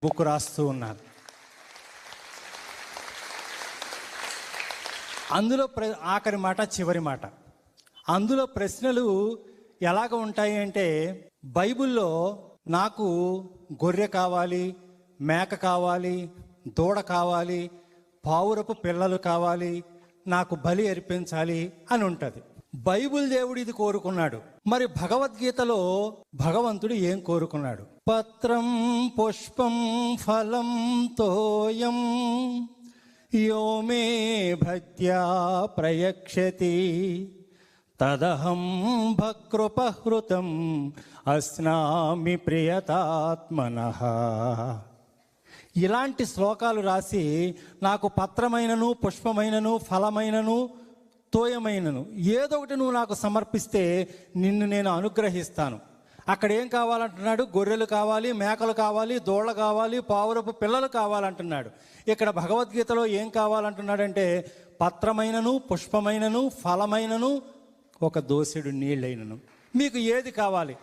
Book రాస్తూ ఉన్నాను. అందులో ఆఖరి మాట, చివరి మాట. అందులో ప్రశ్నలు ఎలాగ ఉంటాయి అంటే, బైబిల్లో నాకు గొర్రె కావాలి, మేక కావాలి, దూడ కావాలి, పావురపు పిల్లలు కావాలి, నాకు బలి అర్పించాలి అని ఉంటుంది. బైబిల్ దేవుడు ఇది కోరుకున్నాడు. మరి భగవద్గీతలో భగవంతుడు ఏం కోరుకున్నాడు? పత్రం పుష్పం ఫలం తోయం యో మే భక్త్యా ప్రయక్షతి తదహం భక్తృపహృతం అస్నామి ప్రియతాత్మనః. ఇలాంటి శ్లోకాలు రాసి నాకు పత్రమైనను, పుష్పమైనను, ఫలమైనను, తోయమైనను ఏదో ఒకటి నువ్వు నాకు సమర్పిస్తే నిన్ను నేను అనుగ్రహిస్తాను. అక్కడ ఏం కావాలంటున్నాడు? గొర్రెలు కావాలి, మేకలు కావాలి, దూడలు కావాలి, పావురపు పిల్లలు కావాలంటున్నాడు. ఇక్కడ భగవద్గీతలో ఏం కావాలంటున్నాడంటే, పత్రమైనను, పుష్పమైనను, ఫలమైనను, ఒక దోసెడు నీళ్ళైనను. మీకు ఏది కావాలి?